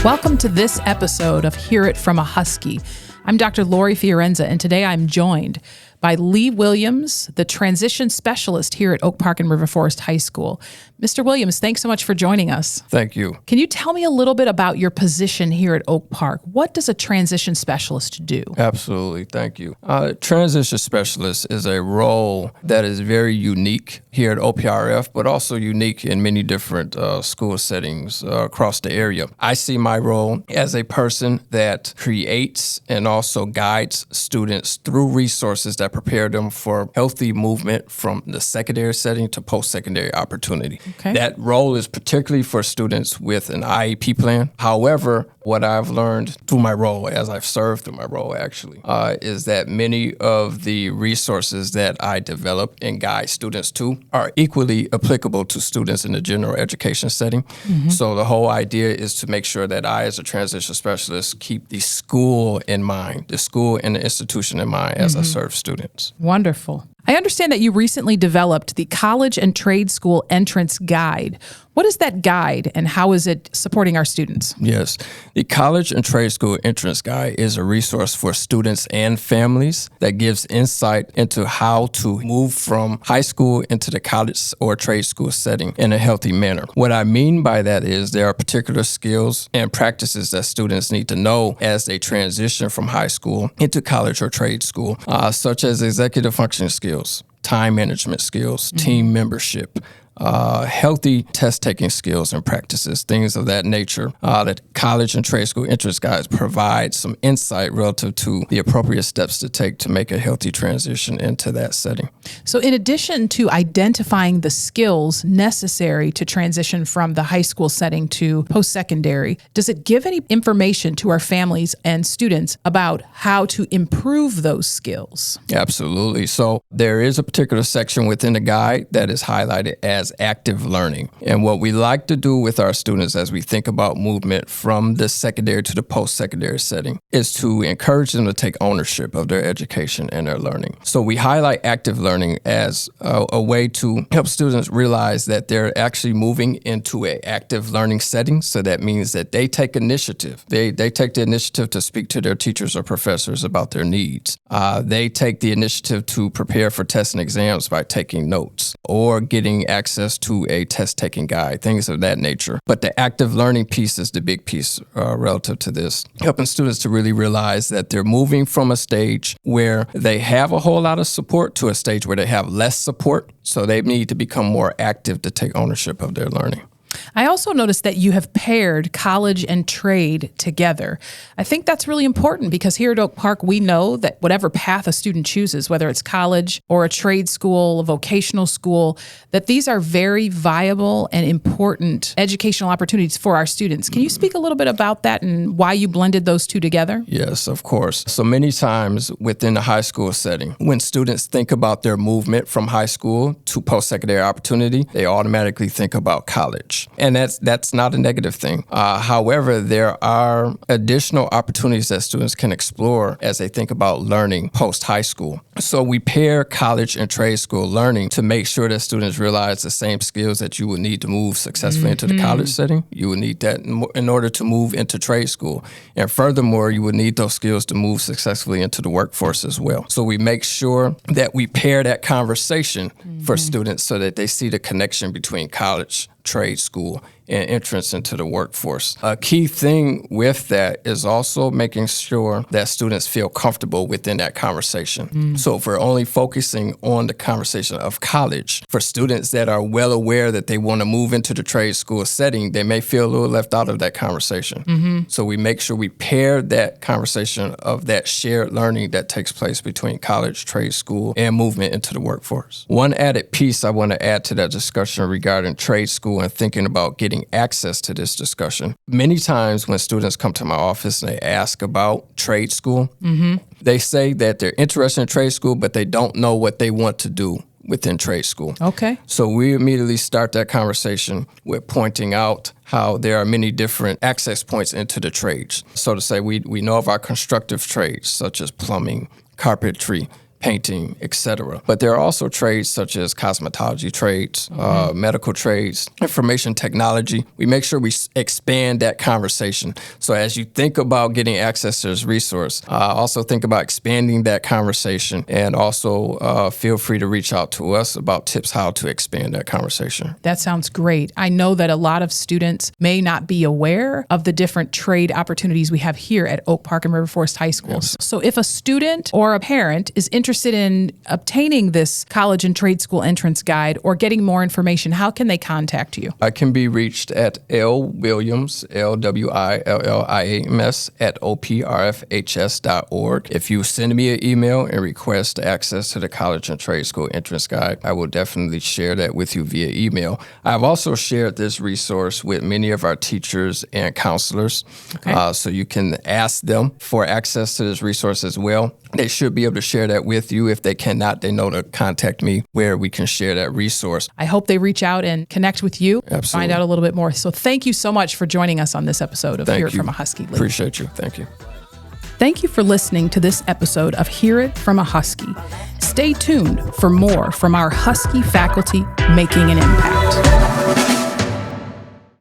Welcome to this episode of Hear It from a Huskie. I'm Dr. Laurie Fiorenza, and today I'm joined by Lee Williams, the transition specialist here at Oak Park and River Forest High School. Mr. Williams, thanks so much for joining us. Thank you. Can you tell me a little bit about your position here at Oak Park? What does a transition specialist do? Absolutely. Thank you. Transition specialist is a role that is very unique here at OPRF, but also unique in many different school settings across the area. I see my role as a person that creates and also guides students through resources that prepare them for healthy movement from the secondary setting to post-secondary opportunity. Okay. That role is particularly for students with an IEP plan. However, what I've learned through my role, as I've served through my role actually, is that many of the resources that I develop and guide students to are equally applicable to students in the general education setting. Mm-hmm. So the whole idea is to make sure that I, as a transition specialist, keep the school in mind, the school and the institution in mind as I serve students. Wonderful. I understand that you recently developed the College and Trade School Entrance Guide. What is that guide and how is it supporting our students? Yes. The College and Trade School Entrance Guide is a resource for students and families that gives insight into how to move from high school into the college or trade school setting in a healthy manner. What I mean by that is there are particular skills and practices that students need to know as they transition from high school into college or trade school, such as executive functioning skills, time management skills, team membership, healthy test-taking skills and practices, things of that nature. That College and Trade School Entrance Guides provide some insight relative to the appropriate steps to take to make a healthy transition into that setting. So in addition to identifying the skills necessary to transition from the high school setting to post-secondary, does it give any information to our families and students about how to improve those skills? Absolutely. So there is a particular section within the guide that is highlighted as active learning. And what we like to do with our students as we think about movement from the secondary to the post-secondary setting is to encourage them to take ownership of their education and their learning. So we highlight active learning as a way to help students realize that they're actually moving into an active learning setting. So that means that they take initiative. They take the initiative to speak to their teachers or professors about their needs. They take the initiative to prepare for tests and exams by taking notes or getting access to a test-taking guide, things of that nature. But the active learning piece is the big piece relative to this, helping students to really realize that they're moving from a stage where they have a whole lot of support to a stage where they have less support. So they need to become more active to take ownership of their learning. I also noticed that you have paired college and trade together. I think that's really important because here at Oak Park, we know that whatever path a student chooses, whether it's college or a trade school, a vocational school, that these are very viable and important educational opportunities for our students. Can you speak a little bit about that and why you blended those two together? Yes, of course. So many times within the high school setting, when students think about their movement from high school to post-secondary opportunity, they automatically think about college. And that's not a negative thing. However, there are additional opportunities that students can explore as they think about learning post-high school. So we pair college and trade school learning to make sure that students realize the same skills that you would need to move successfully into the college setting. You would need that in order to move into trade school. And furthermore, you would need those skills to move successfully into the workforce as well. So we make sure that we pair that conversation for students so that they see the connection between college, trade school, and entrance into the workforce. A key thing with that is also making sure that students feel comfortable within that conversation. So if we're only focusing on the conversation of college, for students that are well aware that they want to move into the trade school setting, they may feel a little left out of that conversation. So we make sure we pair that conversation of that shared learning that takes place between college, trade school, and movement into the workforce. One added piece I want to add to that discussion regarding trade school and thinking about getting access to this discussion. Many times when students come to my office and they ask about trade school, they say that they're interested in trade school, but they don't know what they want to do within trade school. Okay. So we immediately start that conversation with pointing out how there are many different access points into the trades. So to say, we know of our constructive trades, such as plumbing, carpentry, painting, etc. But there are also trades such as cosmetology trades, medical trades, information technology. We make sure we expand that conversation. So as you think about getting access to this resource, also think about expanding that conversation, and also feel free to reach out to us about tips how to expand that conversation. That sounds great. I know that a lot of students may not be aware of the different trade opportunities we have here at Oak Park and River Forest High Schools. Yes. So if a student or a parent is interested in obtaining this college and trade school entrance guide or getting more information, how can they contact you? I can be reached at lwilliams, LWILLIAMS, at OPRFHS.org. If you send me an email and request access to the college and trade school entrance guide, I will definitely share that with you via email. I've also shared this resource with many of our teachers and counselors, so you can ask them for access to this resource as well. They should be able to share that with you. If they cannot, they know to contact me where we can share that resource. I hope they reach out and connect with you, Absolutely. Find out a little bit more. So thank you so much for joining us on this episode of Hear It From a Huskie. Appreciate you. Thank you. Thank you for listening to this episode of Hear It From a Huskie. Stay tuned for more from our Huskie faculty making an impact.